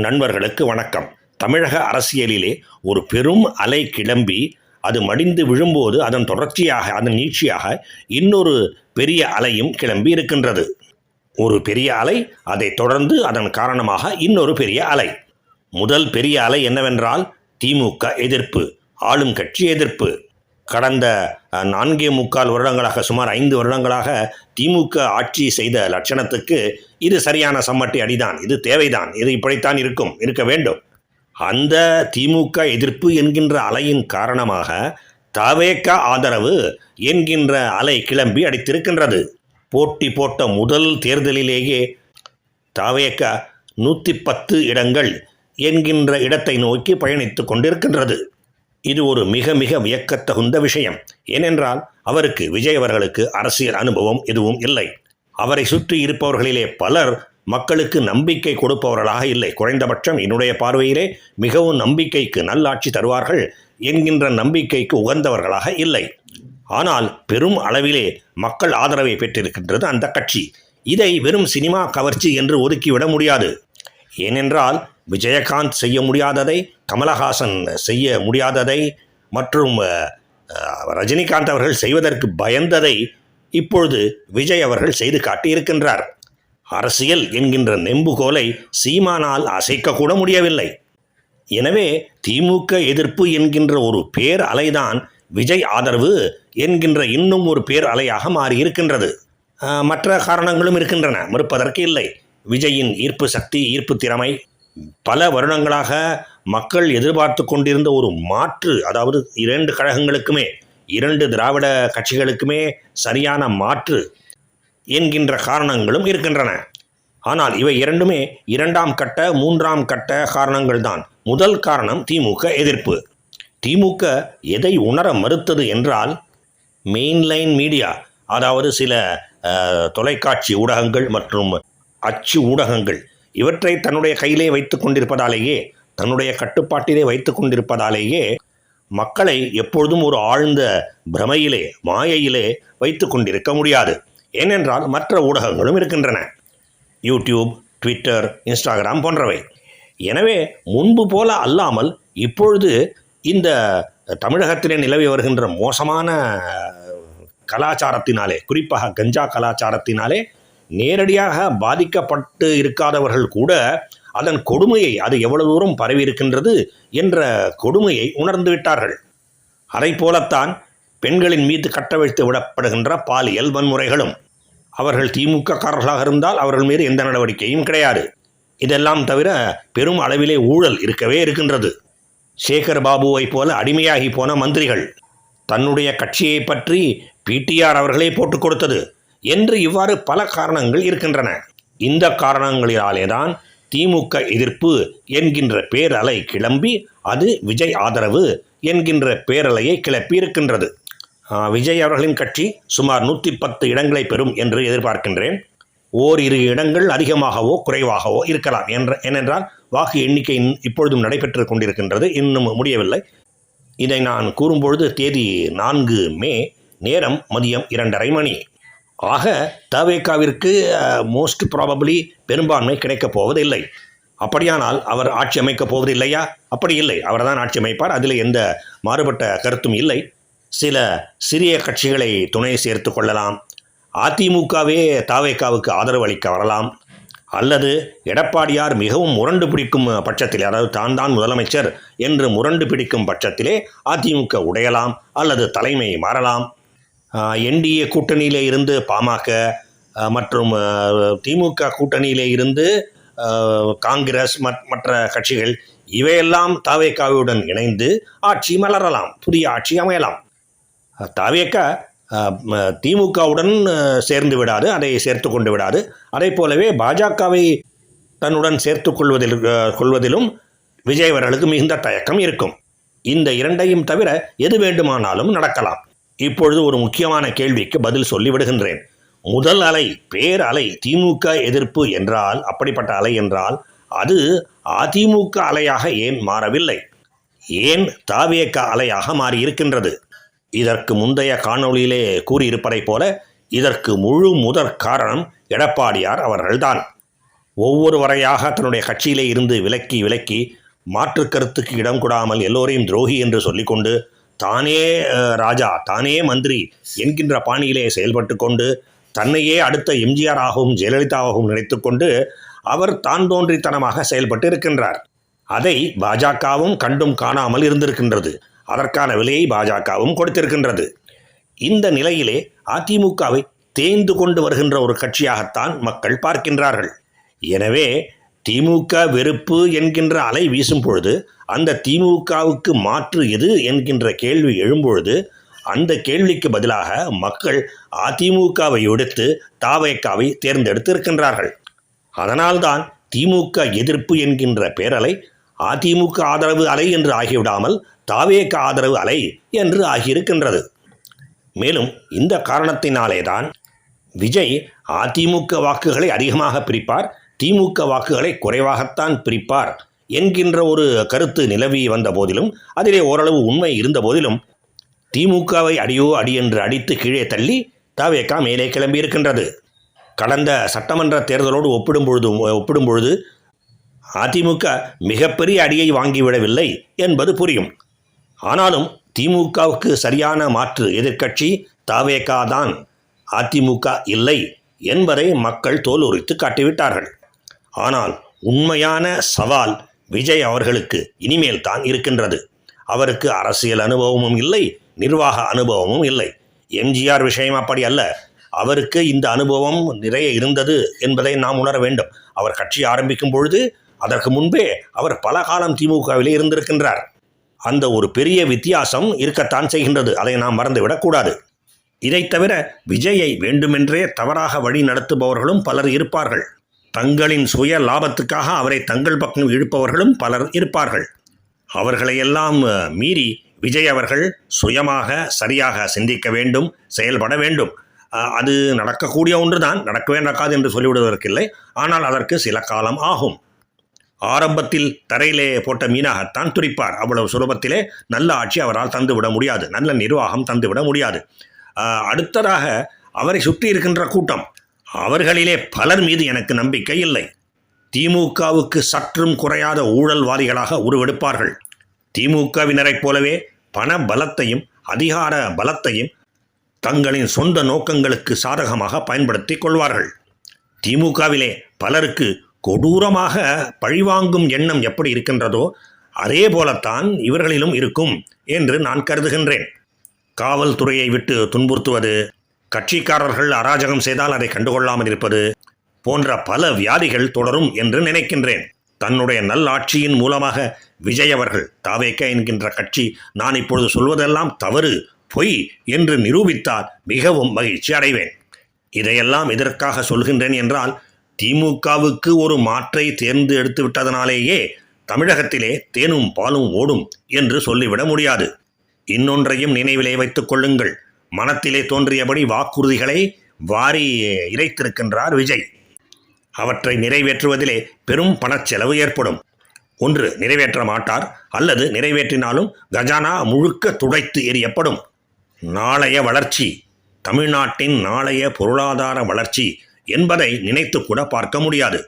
நண்பர்களுக்கு வணக்கம். தமிழக அரசியலிலே ஒரு பெரும் அலை கிளம்பி அது மடிந்து விழும்போது அதன் தொடர்ச்சியாக அதன் நீட்சியாக இன்னொரு பெரிய அலையும் கிளம்பி இருக்கின்றது. ஒரு பெரிய அலை, அதை தொடர்ந்து அதன் காரணமாக இன்னொரு பெரிய அலை. முதல் பெரிய அலை என்னவென்றால் திமுக எதிர்ப்பு, ஆளும் கட்சி எதிர்ப்பு. கடந்த 4.25 வருடங்களாக, சுமார் 5 வருடங்களாக திமுக ஆட்சி செய்த லட்சணத்துக்கு இது சரியான சம்மட்டி அடிதான், இது தேவைதான், இது இப்படித்தான் இருக்க வேண்டும். அந்த திமுக எதிர்ப்பு என்கின்ற அலையின் காரணமாக தவேக ஆதரவு என்கின்ற அலை கிளம்பி அடித்திருக்கின்றது. போட்டி போட்ட முதல் தேர்தலிலேயே தவேக 110 இடங்கள் என்கின்ற இடத்தை நோக்கி பயணித்து கொண்டிருக்கின்றது. இது ஒரு மிக மிக வியக்கத்தகுந்த விஷயம். ஏனென்றால் விஜய் அவர்களுக்கு அரசியல் அனுபவம் எதுவும் இல்லை. அவரை சுற்றி இருப்பவர்களிலே பலர் மக்களுக்கு நம்பிக்கை கொடுப்பவர்களாக இல்லை. குறைந்தபட்சம் என்னுடைய பார்வையிலே மிகவும் நம்பிக்கைக்கு, நல்லாட்சி தருவார்கள் என்கின்ற நம்பிக்கைக்கு உகந்தவர்களாக இல்லை. ஆனால் பெரும் அளவிலே மக்கள் ஆதரவை பெற்றிருக்கின்றது அந்த கட்சி. இதை வெறும் சினிமா கவர்ச்சி என்று ஒதுக்கிவிட முடியாது. ஏனென்றால் விஜயகாந்த் செய்ய முடியாததை, கமலஹாசன் செய்ய முடியாததை, மற்றும் ரஜினிகாந்த் அவர்கள் செய்வதற்கு பயந்ததை இப்பொழுது விஜய் அவர்கள் செய்து காட்டியிருக்கின்றார். அரசியல் என்கின்ற நெம்புகோலை சீமானால் அசைக்கக்கூட முடியவில்லை. எனவே திமுக எதிர்ப்பு என்கின்ற ஒரு பேர் அலைதான் விஜய் ஆதரவு என்கின்ற இன்னும் ஒரு பேர் அலையாக மாறியிருக்கின்றது. மற்ற காரணங்களும் இருக்கின்றன, மறுப்பதற்கு இல்லை. விஜயின் ஈர்ப்பு சக்தி, ஈர்ப்பு திறமை, பல வருடங்களாக மக்கள் எதிர்பார்த்து கொண்டிருந்த ஒரு மாற்று, அதாவது 2 கழகங்களுக்குமே, 2 திராவிட கட்சிகளுக்குமே சரியான மாற்று என்கின்ற காரணங்களும் இருக்கின்றன. ஆனால் இவை இரண்டுமே 2ஆம் கட்ட 3ஆம் கட்ட காரணங்கள் தான். முதல் காரணம் திமுக எதிர்ப்பு. திமுக எதை உணர மறுத்தது என்றால், மெயின்லைன் மீடியா, அதாவது சில தொலைக்காட்சி ஊடகங்கள் மற்றும் அச்சு ஊடகங்கள், இவற்றை தன்னுடைய கையிலே வைத்து கொண்டிருப்பதாலேயே, தன்னுடைய கட்டுப்பாட்டிலே வைத்து கொண்டிருப்பதாலேயே மக்களை எப்பொழுதும் ஒரு ஆழ்ந்த பிரமையிலே, மாயையிலே வைத்து கொண்டிருக்க முடியாது. ஏனென்றால் மற்ற ஊடகங்களும் இருக்கின்றன, யூடியூப், ட்விட்டர், இன்ஸ்டாகிராம் போன்றவை. எனவே முன்பு போல அல்லாமல் இப்பொழுது இந்த தமிழகத்திலே நிலவி வருகின்ற மோசமான கலாச்சாரத்தினாலே, குறிப்பாக கஞ்சா கலாச்சாரத்தினாலே நேரடியாக பாதிக்கப்பட்டு இருக்காதவர்கள் கூட அதன் கொடுமையை, அது எவ்வளவு தூரம் பரவி இருக்கின்றது என்ற கொடுமையை உணர்ந்து விட்டார்கள். அதை போலத்தான் பெண்களின் மீது கட்டவிழ்த்து விடப்படுகின்ற பாலியல் வன்முறைகளும். அவர்கள் திமுக காரர்களாக இருந்தால் அவர்கள் மீது எந்த நடவடிக்கையும் கிடையாது. இதெல்லாம் தவிர பெரும் அளவிலே ஊழல் இருக்கவே இருக்கின்றது. சேகர் பாபுவை போல அடிமையாகி போன மந்திரிகள், தன்னுடைய கட்சியை பற்றி பிடிஆர் அவர்களே போட்டுக் கொடுத்தது என்று இவ்வாறு பல காரணங்கள் இருக்கின்றன. இந்த காரணங்களினாலே தான் திமுக எதிர்ப்பு என்கின்ற பேரலை கிளம்பி அது விஜய் ஆதரவு என்கின்ற பேரலையை கிளப்பி இருக்கின்றது. விஜய் அவர்களின் கட்சி சுமார் 110 இடங்களை பெறும் என்று எதிர்பார்க்கின்றேன். ஓரிரு இடங்கள் அதிகமாகவோ குறைவாகவோ இருக்கலாம். ஏனென்றால் வாக்கு எண்ணிக்கை இப்பொழுதும் நடைபெற்று கொண்டிருக்கின்றது, இன்னும் முடியவில்லை. இதை நான் கூறும்பொழுது தேதி 4 மே, நேரம் மதியம் 2:30 மணி. ஆக தவேகாவிற்கு மோஸ்ட் ப்ராபபிளி பெரும்பான்மை கிடைக்கப் போவதில்லை. அப்படியானால் அவர் ஆட்சி அமைக்கப் போவதில்லையா? அப்படி இல்லை, அவர் தான் ஆட்சி அமைப்பார். அதில் எந்த மாறுபட்ட கருத்தும் இல்லை. சில சிறிய கட்சிகளை துணை சேர்த்து கொள்ளலாம். அதிமுகவே தவேகாவுக்கு ஆதரவு அளிக்க வரலாம். அல்லது எடப்பாடியார் மிகவும் முரண்டு பிடிக்கும் பட்சத்தில், அதாவது தான் முதலமைச்சர் என்று முரண்டு பிடிக்கும் பட்சத்திலே அதிமுக உடையலாம் அல்லது தலைமை மாறலாம். என்டிஏ கூட்டணியிலே இருந்து பாமக மற்றும் திமுக கூட்டணியிலே இருந்து காங்கிரஸ் மற்ற கட்சிகள், இவையெல்லாம் தவேகாவுடன் இணைந்து ஆட்சி மலரலாம், புதிய ஆட்சி அமையலாம். தவேக திமுகவுடன் சேர்ந்து விடாது, அதை சேர்த்து கொண்டு விடாது. அதே போலவே பாஜகவை தன்னுடன் சேர்த்து கொள்வதிலும் விஜய் அவர்களுக்கு மிகுந்த தயக்கம் இருக்கும். இந்த இரண்டையும் தவிர எது வேண்டுமானாலும் நடக்கலாம். இப்பொழுது ஒரு முக்கியமான கேள்விக்கு பதில் சொல்லிவிடுகின்றேன். முதல் அலை, பேர் அலை, திமுக எதிர்ப்பு என்றால், அப்படிப்பட்ட அலை என்றால் அது அதிமுக அலையாக ஏன் மாறவில்லை? ஏன் தவேக அலையாக மாறியிருக்கின்றது? இதற்கு முந்தைய காணொளியிலே கூறியிருப்பதைப் போல இதற்கு முழு முதற் காரணம் எடப்பாடியார் அவர்கள்தான். ஒவ்வொரு வரையாக தன்னுடைய கட்சியிலே இருந்து விலக்கி விலக்கி மாற்று கருத்துக்கு இடம் கொடாமல் எல்லோரையும் துரோகி என்று சொல்லிக்கொண்டு தானே ராஜா தானே மந்திரி என்கின்ற பாணியிலே செயல்பட்டு கொண்டு தன்னையே அடுத்த எம்ஜிஆராகவும் ஜெயலலிதாவாகவும் நினைத்து கொண்டு அவர் தான் தோன்றித்தனமாக செயல்பட்டு இருக்கின்றார். அதை பாஜகவும் கண்டும் காணாமல் இருந்திருக்கின்றது. அதற்கான விலையை பாஜகவும் கொடுத்திருக்கின்றது. இந்த நிலையிலே அதிமுகவை தேய்ந்து கொண்டு வருகின்ற ஒரு கட்சியாகத்தான் மக்கள் பார்க்கின்றார்கள். எனவே திமுக வெறுப்பு என்கின்ற அலை வீசும் பொழுது, அந்த திமுகவுக்கு மாற்று எது என்கின்ற கேள்வி எழும்பொழுது, அந்த கேள்விக்கு பதிலாக மக்கள் அதிமுகவை எடுத்து தாவேகாவை தேர்ந்தெடுத்து இருக்கின்றார்கள். அதனால்தான் திமுக எதிர்ப்பு என்கின்ற பேரலை அதிமுக ஆதரவு அலை என்று ஆகிவிடாமல் தாவேகா ஆதரவு அலை என்று ஆகியிருக்கின்றது. மேலும் இந்த காரணத்தினாலே தான் விஜய் அதிமுக வாக்குகளை அதிகமாக பிரிப்பார், திமுக வாக்குகளை குறைவாகத்தான் பிரிப்பார் என்கின்ற ஒரு கருத்து நிலவி வந்த போதிலும், அதிலே ஓரளவு உண்மை இருந்த போதிலும், திமுகவை அடியோ அடி என்று அடித்து கீழே தள்ளி தாவேகா மேலே கிளம்பி இருக்கின்றது. கடந்த சட்டமன்ற தேர்தலோடு ஒப்பிடும் பொழுது அதிமுக மிகப்பெரிய அடியை வாங்கிவிடவில்லை என்பது புரியும். ஆனாலும் திமுகவுக்கு சரியான மாற்று எதிர்க்கட்சி தாவேகா தான், அதிமுக இல்லை என்பதை மக்கள் தோலுரித்து காட்டிவிட்டார்கள். ஆனால் உண்மையான சவால் விஜய் அவர்களுக்கு இனிமேல் தான் இருக்கின்றது. அவருக்கு அரசியல் அனுபவமும் இல்லை, நிர்வாக அனுபவமும் இல்லை. எம்ஜிஆர் விஷயம் அப்படி அல்ல. அவருக்கு இந்த அனுபவம் நிறைய இருந்தது என்பதை நாம் உணர வேண்டும். அவர் கட்சி ஆரம்பிக்கும் பொழுது அதற்கு முன்பே அவர் பல காலம் திமுகவிலே இருந்திருக்கின்றார். அந்த ஒரு பெரிய வித்தியாசம் இருக்கத்தான் செய்கின்றது. அதை நாம் மறந்துவிடக்கூடாது. இதை தவிர விஜயை வேண்டுமென்றே தவறாக வழி நடத்துபவர்களும் பலர் இருப்பார்கள். தங்களின் சுய லாபத்துக்காக அவரை தங்கள் பக்கம் இழுப்பவர்களும் பலர் இருப்பார்கள். அவர்களையெல்லாம் மீறி விஜய் அவர்கள் சுயமாக சரியாக சிந்திக்க வேண்டும், செயல்பட வேண்டும். அது நடக்கக்கூடிய ஒன்று தான், நடக்கவே நடக்காது என்று சொல்லிவிடுவதற்கில்லை. ஆனால் அதற்கு சில காலம் ஆகும். ஆரம்பத்தில் தரையிலே போட்ட மீனாகத்தான் துடிப்பார். அவ்வளவு சுலபத்திலே நல்ல ஆட்சி அவரால் தந்துவிட முடியாது, நல்ல நிர்வாகம் தந்துவிட முடியாது. அடுத்ததாக அவரை சுற்றி இருக்கின்ற கூட்டம், அவர்களிலே பலர் மீது எனக்கு நம்பிக்கை இல்லை. திமுகவுக்கு சற்றும் குறையாத ஊழல்வாதிகளாக உருவெடுப்பார்கள். திமுகவினரைப் போலவே பண பலத்தையும் அதிகார பலத்தையும் தங்களின் சொந்த நோக்கங்களுக்கு சாதகமாக பயன்படுத்தி கொள்வார்கள். திமுகவிலே பலருக்கு கொடூரமாக பழிவாங்கும் எண்ணம் எப்படி இருக்கின்றதோ அதே போலத்தான் இவர்களிலும் இருக்கும் என்று நான் கருதுகின்றேன். காவல்துறையை விட்டு துன்புறுத்துவது, கட்சிக்காரர்கள் அராஜகம் செய்தால் அதை கண்டுகொள்ளாமல் இருப்பது போன்ற பல வியாதிகள் தொடரும் என்று நினைக்கின்றேன். தன்னுடைய நல்லாட்சியின் மூலமாக விஜய் அவர்கள் தாவேகா என்கின்ற கட்சி நான் இப்பொழுது சொல்வதெல்லாம் தவறு, பொய் என்று நிரூபித்தால் மிகவும் மகிழ்ச்சி அடைவேன். இதையெல்லாம் எதற்காக சொல்கின்றேன் என்றால், திமுகவுக்கு ஒரு மாற்றை தேர்ந்து எடுத்து விட்டதனாலேயே தமிழகத்திலே தேனும் பாலும் ஓடும் என்று சொல்லிவிட முடியாது. இன்னொன்றையும் நினைவிலே வைத்துக் கொள்ளுங்கள். மனத்திலே தோன்றியபடி வாக்குறுதிகளை வாரி இறைத்திருக்கின்றார் விஜய். அவற்றை நிறைவேற்றுவதிலே பெரும் பணச்செலவு ஏற்படும். ஒன்று நிறைவேற்ற மாட்டார், அல்லது நிறைவேற்றினாலும் கஜானா முழுக்க துடைத்து எறியப்படும். நாளைய வளர்ச்சி, தமிழ்நாட்டின் நாளைய பொருளாதார வளர்ச்சி என்பதை நினைத்து கூட பார்க்க முடியாது.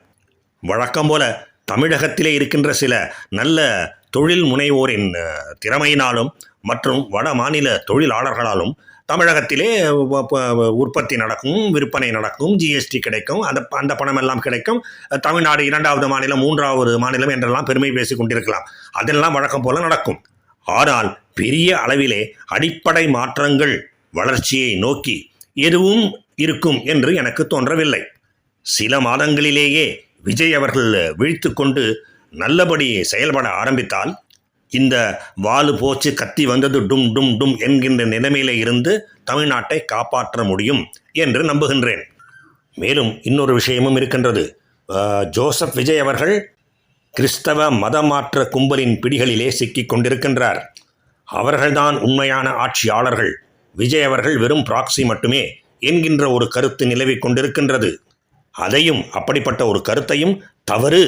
வழக்கம் போல தமிழகத்திலே இருக்கின்ற சில நல்ல தொழில் முனைவோரின் திறமையினாலும் மற்றும் வட மாநில தொழிலாளர்களாலும் தமிழகத்திலே உற்பத்தி நடக்கும், விற்பனை நடக்கும், ஜிஎஸ்டி கிடைக்கும், அந்த பணமெல்லாம் கிடைக்கும். தமிழ்நாடு 2வது மாநிலம், 3வது மாநிலம் என்றெல்லாம் பெருமை பேசி கொண்டிருக்கலாம். அதெல்லாம் வழக்கம் போல நடக்கும். ஆனால் பெரிய அளவிலே அடிப்படை மாற்றங்கள் வளர்ச்சியை நோக்கி எதுவும் இருக்கும் என்று எனக்கு தோன்றவில்லை. சில மாதங்களிலேயே விஜய் அவர்கள் விழித்து கொண்டு நல்லபடி செயல்பட ஆரம்பித்தால் இந்த வாலு போச்சு கத்தி வந்தது டும் டும் டும் என்கின்ற நிலைமையிலே இருந்து தமிழ்நாட்டை காப்பாற்ற முடியும் என்று நம்புகின்றேன். மேலும் இன்னொரு விஷயமும் இருக்கின்றது. ஜோசப் விஜய் அவர்கள் கிறிஸ்தவ மதமாற்ற கும்பலின் பிடிகளிலே சிக்கிக் கொண்டிருக்கின்றார். அவர்கள்தான் உண்மையான ஆட்சியாளர்கள், விஜய் அவர்கள் வெறும் ப்ராக்சி மட்டுமே என்கின்ற ஒரு கருத்து நிலவிக் கொண்டிருக்கின்றது. அதையும், அப்படிப்பட்ட ஒரு கருத்தையும் தவறு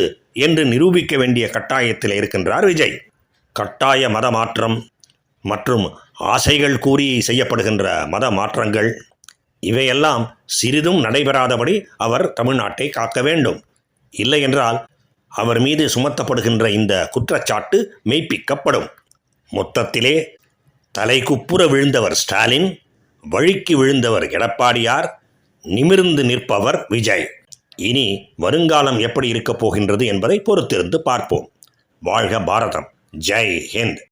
என்று நிரூபிக்க வேண்டிய கட்டாயத்தில் இருக்கின்றார் விஜய். கட்டாய மத மாற்றம் மற்றும் ஆசைகள் கூறி செய்யப்படுகின்ற மத மாற்றங்கள் இவையெல்லாம் சிறிதும் நடைபெறாதபடி அவர் தமிழ்நாட்டை காக்க வேண்டும். இல்லை என்றால் அவர் மீது சுமத்தப்படுகின்ற இந்த குற்றச்சாட்டு மெய்ப்பிக்கப்படும். மொத்தத்திலே தலைக்குப்புற விழுந்தவர் ஸ்டாலின், வழுக்கி விழுந்தவர் எடப்பாடியார், நிமிர்ந்து நிற்பவர் விஜய். இனி வருங்காலம் எப்படி இருக்கப் போகின்றது என்பதை பொறுத்திருந்து பார்ப்போம். வாழ்க பாரதம். ஜெய் ஹிந்த்.